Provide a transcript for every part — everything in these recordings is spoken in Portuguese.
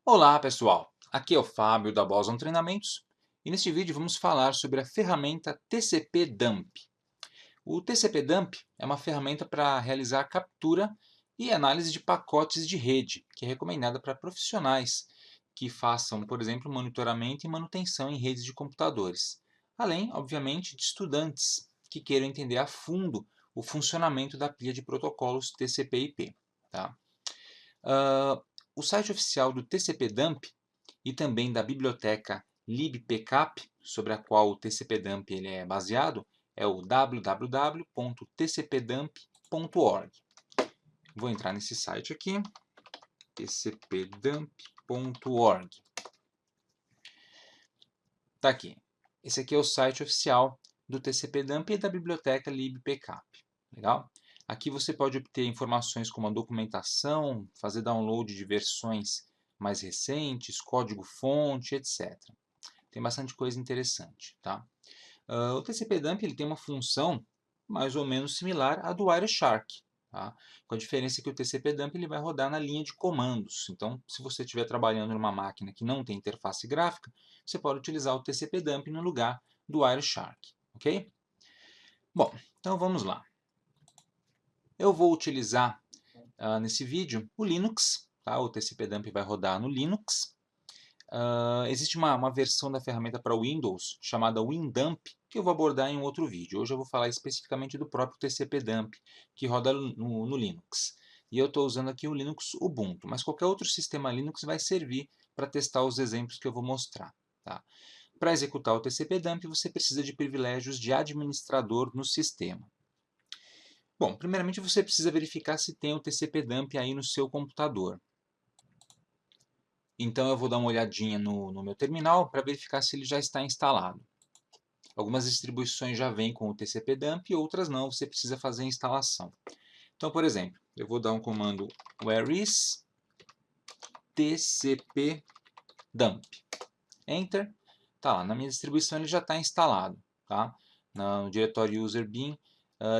Olá pessoal, aqui é o Fábio da Boson Treinamentos e neste vídeo vamos falar sobre a ferramenta TCP-Dump. O TCP-Dump é uma ferramenta para realizar captura e análise de pacotes de rede, que é recomendada para profissionais que façam, por exemplo, monitoramento e manutenção em redes de computadores, além, obviamente, de estudantes que queiram entender a fundo o funcionamento da pilha de protocolos TCP/IP. Tá? Ah, o site oficial do TCP-Dump e também da biblioteca libpcap, sobre a qual o TCP-Dump ele é baseado, é o www.tcpdump.org. Vou entrar nesse site aqui, tcpdump.org. Está aqui. Esse aqui é o site oficial do TCP-Dump e da biblioteca libpcap. Legal? Aqui você pode obter informações como a documentação, fazer download de versões mais recentes, código-fonte, etc. Tem bastante coisa interessante. Tá? O TCP-Dump ele tem uma função mais ou menos similar à do Wireshark. Tá? Com a diferença que o TCP-Dump ele vai rodar na linha de comandos. Então, se você estiver trabalhando numa máquina que não tem interface gráfica, você pode utilizar o TCP-Dump no lugar do Wireshark. Ok? Bom, então vamos lá. Eu vou utilizar nesse vídeo o Linux. Tá? O TCP-Dump vai rodar no Linux. Existe uma versão da ferramenta para Windows chamada WinDump, que eu vou abordar em um outro vídeo. Hoje eu vou falar especificamente do próprio TCP-Dump, que roda no Linux. E eu estou usando aqui o Linux Ubuntu, mas qualquer outro sistema Linux vai servir para testar os exemplos que eu vou mostrar. Tá? Para executar o TCP-Dump, você precisa de privilégios de administrador no sistema. Bom, primeiramente você precisa verificar se tem o TCP-Dump aí no seu computador. Então eu vou dar uma olhadinha no meu terminal para verificar se ele já está instalado. Algumas distribuições já vêm com o TCP-Dump e outras não, você precisa fazer a instalação. Então, por exemplo, eu vou dar um comando where is tcp-dump. Enter. Tá lá, na minha distribuição ele já está instalado. Tá? No diretório user bin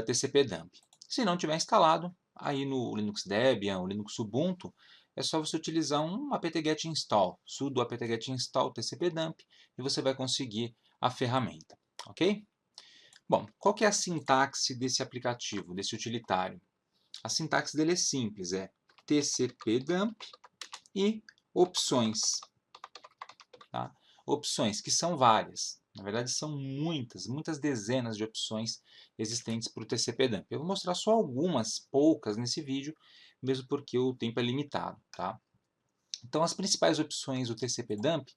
tcp-dump. Se não tiver instalado, aí no Linux Debian, o Linux Ubuntu, é só você utilizar um apt-get install, sudo apt-get install tcp-dump, e você vai conseguir a ferramenta. Ok? Bom, qual que é a sintaxe desse aplicativo, desse utilitário? A sintaxe dele é simples, é tcp-dump e opções. Tá? Opções, que são várias. Na verdade, são muitas dezenas de opções existentes para o TCP-Dump. Eu vou mostrar só algumas, poucas, nesse vídeo, mesmo porque o tempo é limitado. Tá? Então, as principais opções do TCP-Dump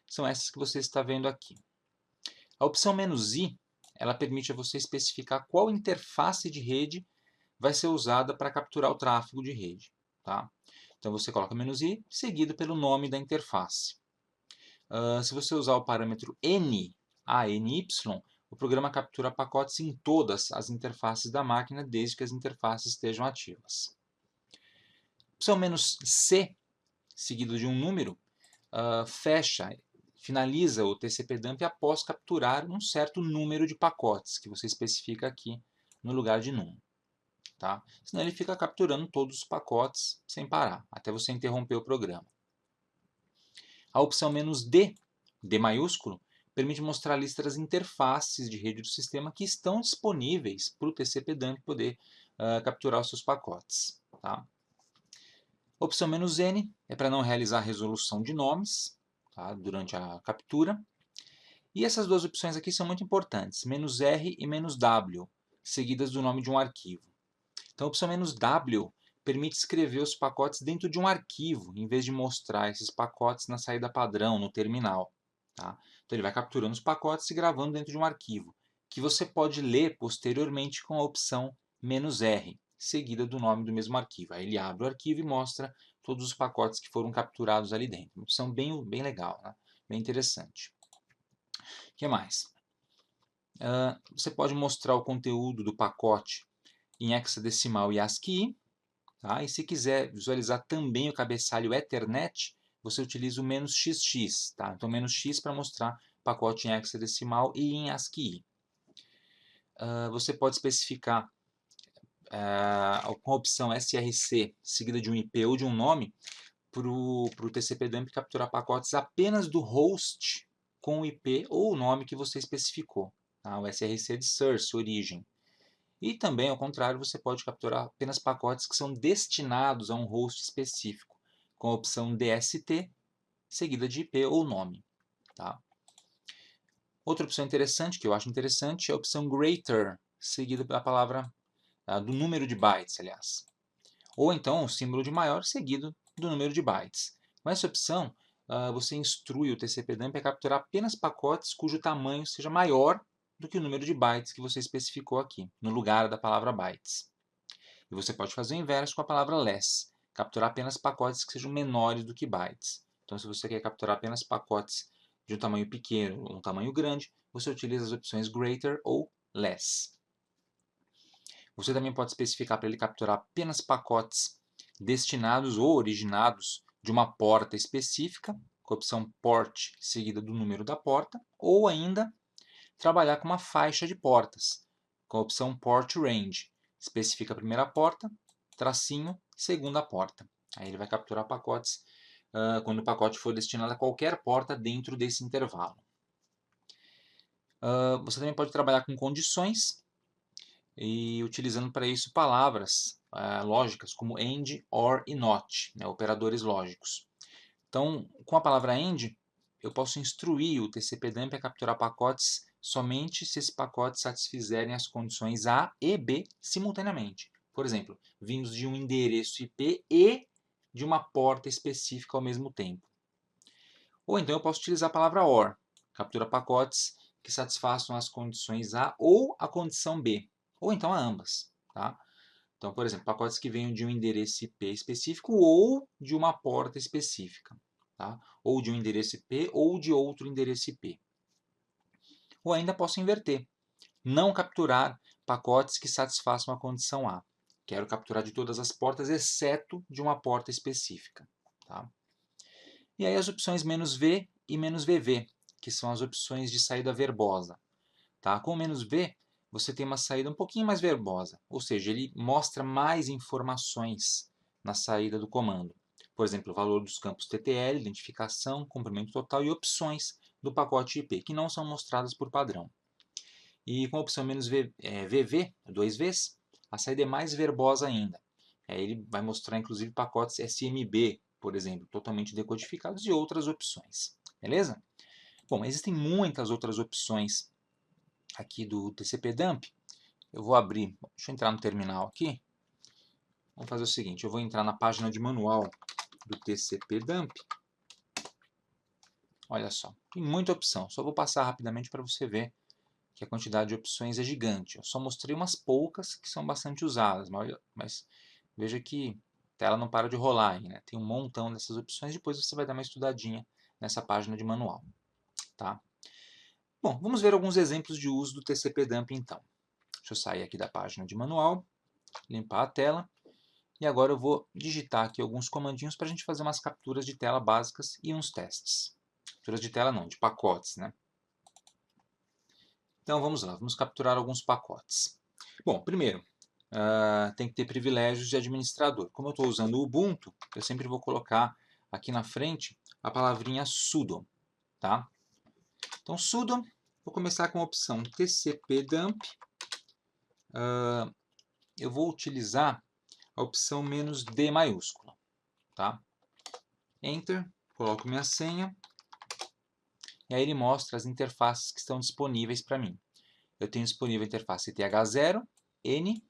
são essas que você está vendo aqui. A opção "-i", ela permite a você especificar qual interface de rede vai ser usada para capturar o tráfego de rede. Tá? Então, você coloca "-i", seguido pelo nome da interface. Se você usar o parâmetro "any", o programa captura pacotes em todas as interfaces da máquina, desde que as interfaces estejam ativas. Opção "-c", seguido de um número, finaliza o TCP-Dump após capturar um certo número de pacotes, que você especifica aqui no lugar de num. Tá? Senão ele fica capturando todos os pacotes sem parar, até você interromper o programa. A opção "-d", D maiúsculo, permite mostrar a lista das interfaces de rede do sistema que estão disponíveis para o TCP-Dump poder capturar os seus pacotes. Tá? A opção "-n" é para não realizar resolução de nomes, tá, durante a captura. E essas duas opções aqui são muito importantes, "-r" e "-w", seguidas do nome de um arquivo. Então, a opção "-w" permite escrever os pacotes dentro de um arquivo, em vez de mostrar esses pacotes na saída padrão, no terminal. Tá? Então, ele vai capturando os pacotes e gravando dentro de um arquivo, que você pode ler posteriormente com a opção "-r", seguida do nome do mesmo arquivo. Aí ele abre o arquivo e mostra todos os pacotes que foram capturados ali dentro. Uma opção bem legal, né? Bem interessante. O que mais? Você pode mostrar o conteúdo do pacote em hexadecimal e ASCII. Tá? E se quiser visualizar também o cabeçalho Ethernet, você utiliza o "-xx". Tá? Então, "-x" para mostrar pacote em hexadecimal e em ASCII. Você pode especificar com a opção src, seguida de um IP ou de um nome, para o TCP/dump capturar pacotes apenas do host com o IP ou o nome que você especificou, tá? O SRC de source, origem. E também, ao contrário, você pode capturar apenas pacotes que são destinados a um host específico, com a opção DST, seguida de IP ou nome. Tá? Outra opção interessante, que eu acho interessante, é a opção greater, seguida da palavra, do número de bytes, aliás. Ou então o símbolo de maior, seguido do número de bytes. Com essa opção, você instrui o TCP/dump a capturar apenas pacotes cujo tamanho seja maior do que o número de bytes que você especificou aqui, no lugar da palavra bytes. E você pode fazer o inverso com a palavra less, capturar apenas pacotes que sejam menores do que bytes. Então, se você quer capturar apenas pacotes de um tamanho pequeno ou um tamanho grande, você utiliza as opções greater ou less. Você também pode especificar para ele capturar apenas pacotes destinados ou originados de uma porta específica, com a opção port seguida do número da porta, ou ainda trabalhar com uma faixa de portas, com a opção port range. Especifica a primeira porta, tracinho, segunda porta. Aí ele vai capturar pacotes quando o pacote for destinado a qualquer porta dentro desse intervalo. Você também pode trabalhar com condições, e utilizando para isso palavras lógicas como AND, OR e NOT, né, operadores lógicos. Então, com a palavra AND, eu posso instruir o TCP/dump a capturar pacotes somente se esses pacotes satisfizerem as condições A e B simultaneamente. Por exemplo, vindos de um endereço IP e de uma porta específica ao mesmo tempo. Ou então eu posso utilizar a palavra OR, captura pacotes que satisfaçam as condições A ou a condição B, ou então a ambas. Tá? Então, por exemplo, pacotes que venham de um endereço IP específico ou de uma porta específica. Tá? Ou de um endereço IP ou de outro endereço IP. Ou ainda posso inverter. Não capturar pacotes que satisfaçam a condição A. Quero capturar de todas as portas, exceto de uma porta específica. Tá? E aí as opções "-v" e "-vv", que são as opções de saída verbosa. Tá? Com o "-v", você tem uma saída um pouquinho mais verbosa, ou seja, ele mostra mais informações na saída do comando. Por exemplo, o valor dos campos TTL, identificação, comprimento total e opções do pacote IP, que não são mostradas por padrão. E com a opção "-vv", 2Vs, a saída é mais verbosa ainda. Ele vai mostrar inclusive pacotes SMB, por exemplo, totalmente decodificados e outras opções. Beleza? Bom, existem muitas outras opções aqui do TCP/dump. Eu vou abrir, deixa eu entrar no terminal aqui. Vamos fazer o seguinte, eu vou entrar na página de manual do TCP/dump. Olha só, tem muita opção, só vou passar rapidamente para você ver que a quantidade de opções é gigante. Eu só mostrei umas poucas que são bastante usadas, mas veja que a tela não para de rolar aí, né? Tem um montão dessas opções, depois você vai dar uma estudadinha nessa página de manual. Tá? Bom, vamos ver alguns exemplos de uso do TCP/dump então. Deixa eu sair aqui da página de manual, limpar a tela, e agora eu vou digitar aqui alguns comandinhos para a gente fazer umas capturas de tela básicas e uns testes. Capturas de tela não, de pacotes, né? Então vamos lá, vamos capturar alguns pacotes. Bom, primeiro, tem que ter privilégios de administrador. Como eu estou usando o Ubuntu, eu sempre vou colocar aqui na frente a palavrinha sudo. Tá? Então sudo, vou começar com a opção TCP/dump. Eu vou utilizar a opção "-d" maiúscula. Tá? Enter, coloco minha senha. E aí ele mostra as interfaces que estão disponíveis para mim. Eu tenho disponível a interface TH0, N,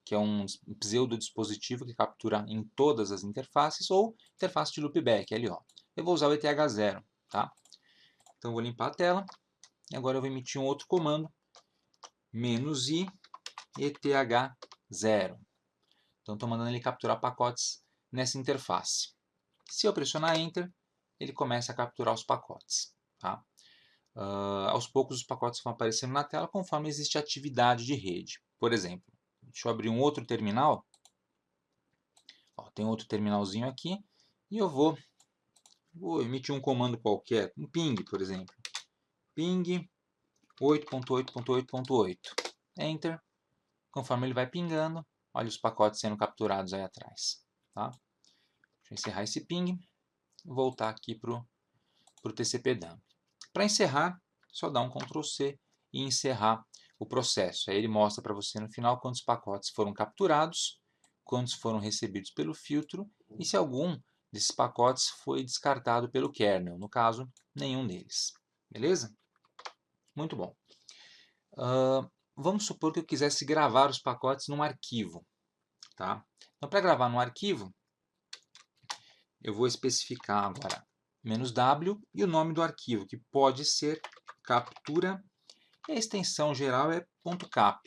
que é um pseudo-dispositivo que captura em todas as interfaces, ou interface de loopback, ali, ó. Eu vou usar o ETH0, tá? Então, vou limpar a tela, e agora eu vou emitir um outro comando, "-i ETH0. Então, estou mandando ele capturar pacotes nessa interface. Se eu pressionar Enter, ele começa a capturar os pacotes, tá? Aos poucos, os pacotes vão aparecendo na tela conforme existe atividade de rede. Por exemplo, deixa eu abrir um outro terminal. Ó, tem outro terminalzinho aqui. E eu vou emitir um comando qualquer, um ping, por exemplo. Ping 8.8.8.8. Enter. Conforme ele vai pingando, olha os pacotes sendo capturados aí atrás. Tá? Deixa eu encerrar esse ping e voltar aqui para o TCP-dump. Para encerrar, só dar um Ctrl C e encerrar o processo. Aí ele mostra para você no final quantos pacotes foram capturados, quantos foram recebidos pelo filtro e se algum desses pacotes foi descartado pelo kernel. No caso, nenhum deles. Beleza? Muito bom. Vamos supor que eu quisesse gravar os pacotes num arquivo. Tá? Então, para gravar no arquivo, eu vou especificar agora "-w" e o nome do arquivo, que pode ser captura, e a extensão geral é .cap,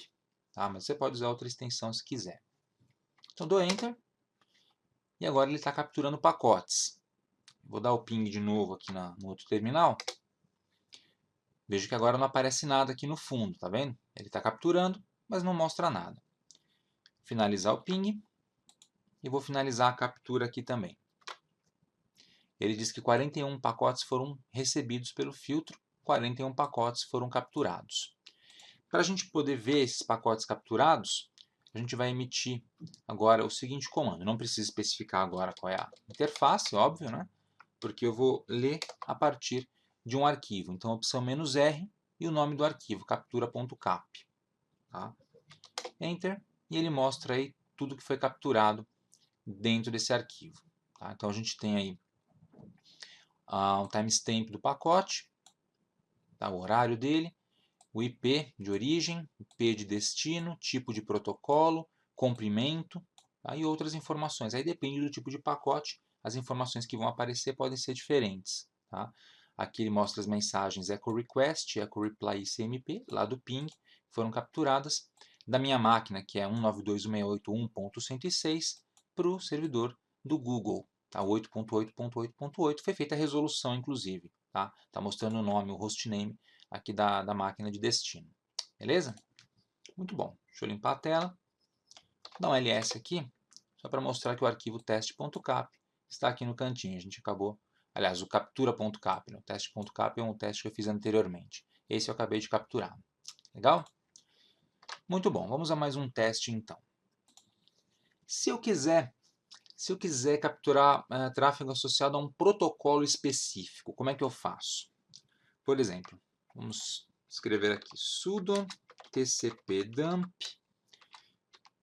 tá? Mas você pode usar outra extensão se quiser. Então, dou Enter, e agora ele está capturando pacotes. Vou dar o ping de novo aqui no outro terminal. Veja que agora não aparece nada aqui no fundo, tá vendo? Ele está capturando, mas não mostra nada. Finalizar o ping, e vou finalizar a captura aqui também. Ele diz que 41 pacotes foram recebidos pelo filtro, 41 pacotes foram capturados. Para a gente poder ver esses pacotes capturados, a gente vai emitir agora o seguinte comando. Não precisa especificar agora qual é a interface, óbvio, né? Porque eu vou ler a partir de um arquivo. Então, opção "-r" e o nome do arquivo, captura.cap. Tá? Enter, e ele mostra aí tudo que foi capturado dentro desse arquivo. Tá? Então, a gente tem aí um timestamp do pacote, tá? O horário dele, o IP de origem, IP de destino, tipo de protocolo, comprimento, tá? E outras informações. Aí depende do tipo de pacote, as informações que vão aparecer podem ser diferentes. Tá? Aqui ele mostra as mensagens echo request, echo reply e CMP, lá do ping, foram capturadas da minha máquina, que é 192.168.1.106, para o servidor do Google. Tá? 8.8.8.8, foi feita a resolução, inclusive. Tá mostrando o nome, o hostname aqui da máquina de destino. Beleza? Muito bom. Deixa eu limpar a tela. Dar um ls aqui, só para mostrar que o arquivo teste.cap está aqui no cantinho. A gente acabou, aliás, o captura.cap. O teste.cap é um teste que eu fiz anteriormente. Esse eu acabei de capturar. Legal? Muito bom. Vamos a mais um teste, então. Se eu quiser capturar tráfego associado a um protocolo específico, como é que eu faço? Por exemplo, vamos escrever aqui sudo tcpdump,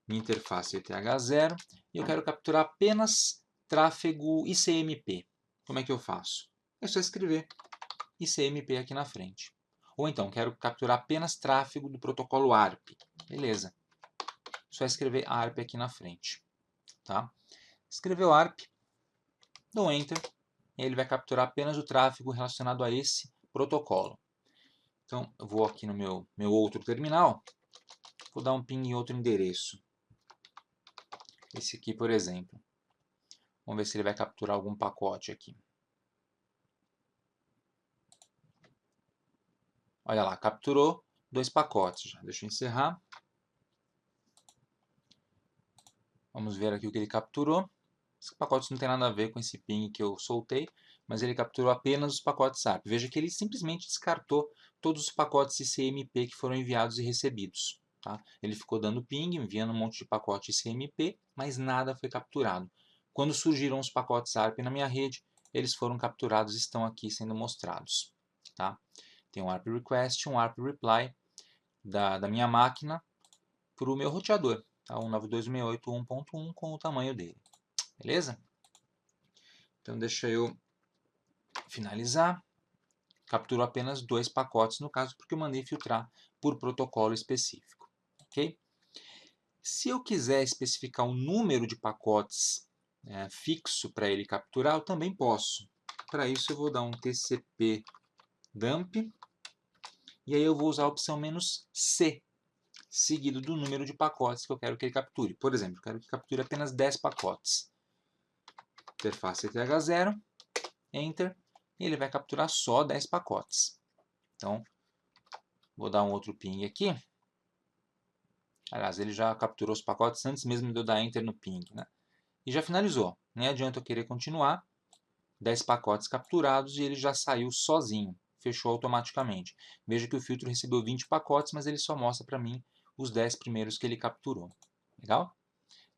minha interface ETH0, e eu quero capturar apenas tráfego ICMP. Como é que eu faço? É só escrever ICMP aqui na frente. Ou então, quero capturar apenas tráfego do protocolo ARP. Beleza. Só escrever ARP aqui na frente. Tá? Escreveu ARP, dou Enter, e ele vai capturar apenas o tráfego relacionado a esse protocolo. Então, eu vou aqui no meu outro terminal, vou dar um ping em outro endereço. Esse aqui, por exemplo. Vamos ver se ele vai capturar algum pacote aqui. Olha lá, capturou 2 pacotes já. Deixa eu encerrar. Vamos ver aqui o que ele capturou. Esses pacotes não tem nada a ver com esse ping que eu soltei, mas ele capturou apenas os pacotes ARP. Veja que ele simplesmente descartou todos os pacotes ICMP que foram enviados e recebidos. Tá? Ele ficou dando ping, enviando um monte de pacote ICMP, mas nada foi capturado. Quando surgiram os pacotes ARP na minha rede, eles foram capturados e estão aqui sendo mostrados. Tá? Tem um ARP request, um ARP reply da minha máquina para o meu roteador, tá? 192.168.1.1 com o tamanho dele. Beleza? Então deixa eu finalizar. Capturou apenas 2 pacotes no caso, porque eu mandei filtrar por protocolo específico. Ok? Se eu quiser especificar um número de pacotes fixo para ele capturar, eu também posso. Para isso eu vou dar um tcp dump e aí eu vou usar a opção "-c", seguido do número de pacotes que eu quero que ele capture. Por exemplo, eu quero que capture apenas 10 pacotes. Interface ETH0, Enter, e ele vai capturar só 10 pacotes. Então, vou dar um outro ping aqui. Aliás, ele já capturou os pacotes antes mesmo de eu dar Enter no ping, né? E já finalizou. Nem adianta eu querer continuar. 10 pacotes capturados e ele já saiu sozinho. Fechou automaticamente. Veja que o filtro recebeu 20 pacotes, mas ele só mostra para mim os 10 primeiros que ele capturou. Legal?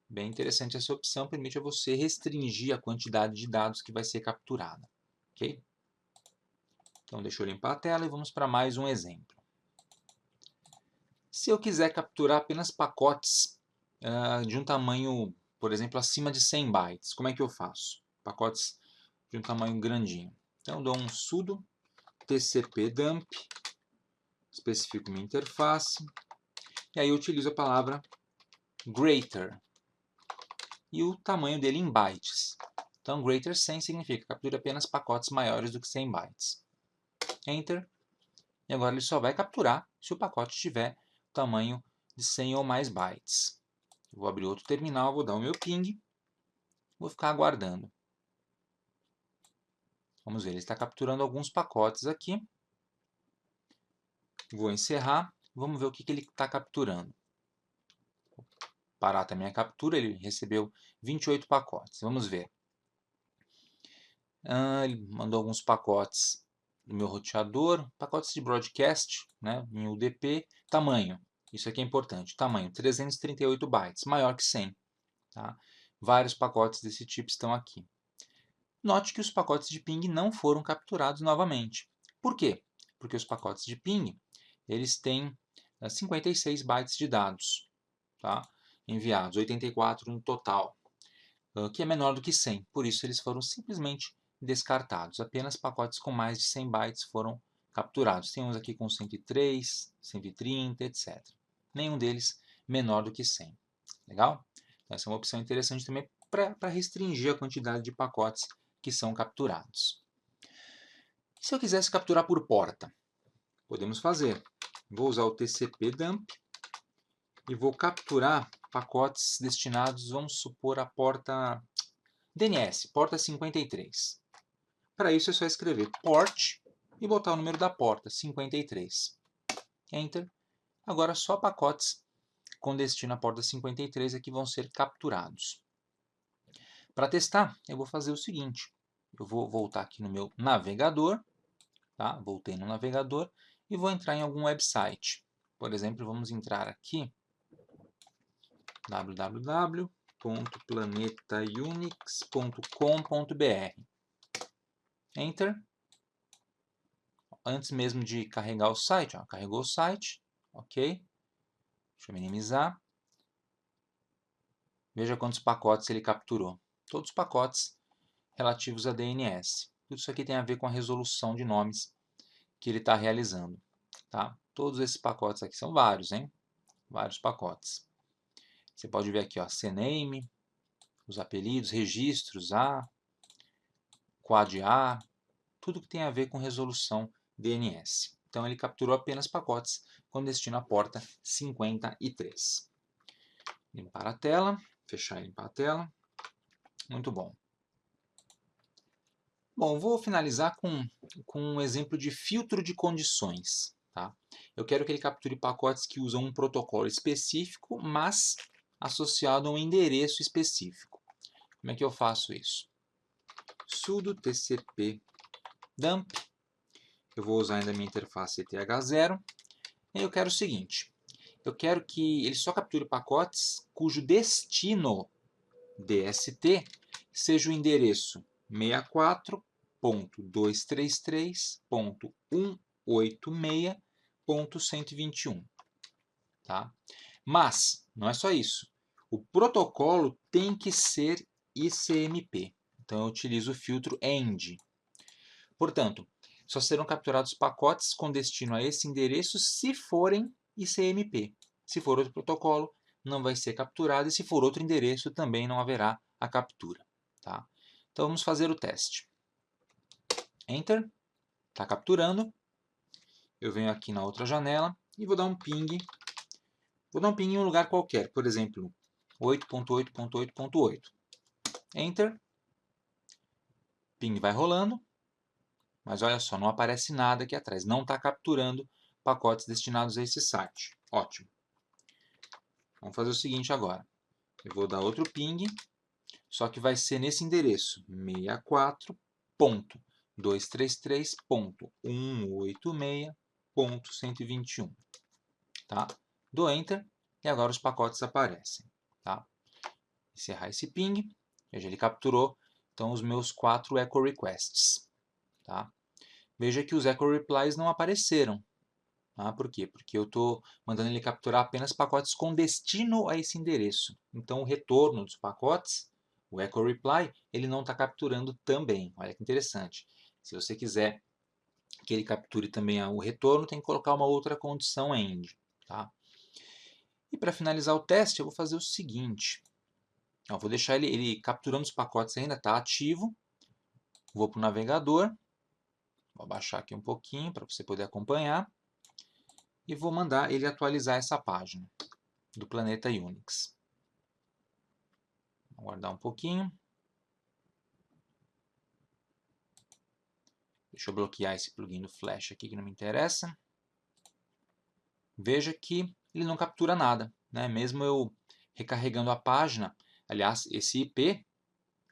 Bem interessante essa opção, permite a você restringir a quantidade de dados que vai ser capturada. Ok? Então, deixa eu limpar a tela e vamos para mais um exemplo. Se eu quiser capturar apenas pacotes de um tamanho, por exemplo, acima de 100 bytes, como é que eu faço? Pacotes de um tamanho grandinho. Então, eu dou um sudo tcpdump, especifico minha interface, e aí eu utilizo a palavra greater e o tamanho dele em bytes. Então, greater 100 significa captura apenas pacotes maiores do que 100 bytes. Enter. E agora ele só vai capturar se o pacote tiver tamanho de 100 ou mais bytes. Eu vou abrir outro terminal, vou dar o meu ping, vou ficar aguardando. Vamos ver, ele está capturando alguns pacotes aqui. Vou encerrar, vamos ver o que ele está capturando. Vou parar também a captura, ele recebeu 28 pacotes. Vamos ver. Ele mandou alguns pacotes do meu roteador, pacotes de broadcast, né, em UDP, tamanho. Isso aqui é importante, tamanho 338 bytes, maior que 100. Tá? Vários pacotes desse tipo estão aqui. Note que os pacotes de ping não foram capturados novamente. Por quê? Porque os pacotes de ping eles têm 56 bytes de dados, tá? Enviados, 84 no total, que é menor do que 100. Por isso, eles foram simplesmente descartados. Apenas pacotes com mais de 100 bytes foram capturados. Tem uns aqui com 103, 130, etc. Nenhum deles menor do que 100. Legal? Então, essa é uma opção interessante também para restringir a quantidade de pacotes que são capturados. Se eu quisesse capturar por porta, podemos fazer. Vou usar o tcpdump e vou capturar pacotes destinados, vamos supor, à porta DNS, porta 53. Para isso é só escrever port e botar o número da porta, 53. Enter. Agora só pacotes com destino à porta 53 é que vão ser capturados. Para testar, eu vou fazer o seguinte. Eu vou voltar aqui no meu navegador. Tá? Voltei no navegador e vou entrar em algum website. Por exemplo, vamos entrar aqui www.planetaunix.com.br. Enter. Antes mesmo de carregar o site, carregou o site, ok. Deixa eu minimizar. Veja quantos pacotes ele capturou. Todos os pacotes relativos a DNS. Tudo isso aqui tem a ver com a resolução de nomes que ele está realizando. Tá? Todos esses pacotes aqui são vários, hein? Vários pacotes. Você pode ver aqui, ó, CNAME, os apelidos, registros A, quad A, tudo que tem a ver com resolução DNS. Então ele capturou apenas pacotes com destino à porta 53. Limpar a tela, fechar e limpar a tela. Muito bom. Bom, vou finalizar com um exemplo de filtro de condições. Tá? Eu quero que ele capture pacotes que usam um protocolo específico, mas associado a um endereço específico. Como é que eu faço isso? Sudo tcpdump. Eu vou usar ainda a minha interface ETH0. E eu quero o seguinte. Eu quero que ele só capture pacotes cujo destino DST seja o endereço 64.233.186.121. Tá? Mas, não é só isso. O protocolo tem que ser ICMP. Então, eu utilizo o filtro END. Portanto, só serão capturados pacotes com destino a esse endereço se forem ICMP. Se for outro protocolo, não vai ser capturado. E se for outro endereço, também não haverá a captura. Tá? Então, vamos fazer o teste. Enter. Está capturando. Eu venho aqui na outra janela e vou dar um ping. Vou dar um ping em um lugar qualquer. Por exemplo, 8.8.8.8. Enter. Ping vai rolando. Mas olha só, não aparece nada aqui atrás. Não está capturando pacotes destinados a esse site. Ótimo. Vamos fazer o seguinte agora. Eu vou dar outro ping, só que vai ser nesse endereço. encerrar esse ping. Veja, ele capturou então os meus 4 echo requests. Tá? Veja que os echo replies não apareceram. Tá? Por quê? Porque eu estou mandando ele capturar apenas pacotes com destino a esse endereço. Então, o retorno dos pacotes, o echo reply, ele não está capturando também. Olha que interessante. Se você quiser que ele capture também o retorno, tem que colocar uma outra condição end. Tá? E para finalizar o teste, eu vou fazer o seguinte. Eu vou deixar ele capturando os pacotes ainda, está ativo. Vou para o navegador. Vou abaixar aqui um pouquinho para você poder acompanhar. E vou mandar ele atualizar essa página do Planeta Unix. Vou aguardar um pouquinho. Deixa eu bloquear esse plugin do Flash aqui que não me interessa. Veja que ele não captura nada, né? Mesmo eu recarregando a página, aliás, esse IP,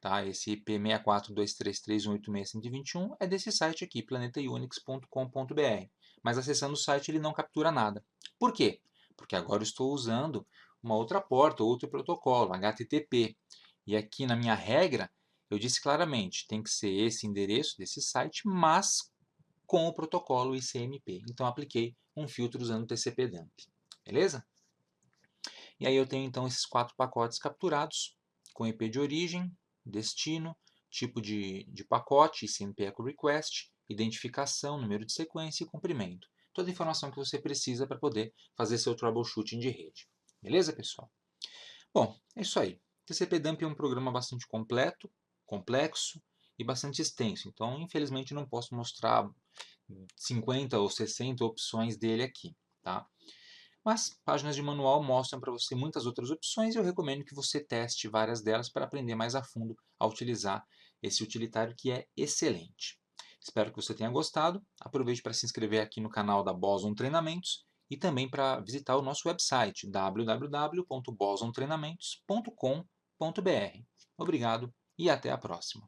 tá? Esse IP 6423318621 é desse site aqui, planetaunix.com.br. Mas acessando o site ele não captura nada. Por quê? Porque agora eu estou usando uma outra porta, outro protocolo, HTTP. E aqui na minha regra, eu disse claramente, tem que ser esse endereço desse site, mas com o protocolo ICMP. Então, apliquei um filtro usando o TCP-dump. Beleza? E aí eu tenho então esses 4 pacotes capturados, com IP de origem, destino, tipo de pacote, ICMP Echo Request, identificação, número de sequência e comprimento. Toda a informação que você precisa para poder fazer seu troubleshooting de rede. Beleza, pessoal? Bom, é isso aí. TCP-dump é um programa bastante completo, complexo e bastante extenso. Então, infelizmente, não posso mostrar 50 ou 60 opções dele aqui. Tá? Mas páginas de manual mostram para você muitas outras opções e eu recomendo que você teste várias delas para aprender mais a fundo a utilizar esse utilitário que é excelente. Espero que você tenha gostado. Aproveite para se inscrever aqui no canal da Boson Treinamentos e também para visitar o nosso website www.bosontreinamentos.com.br. Obrigado e até a próxima.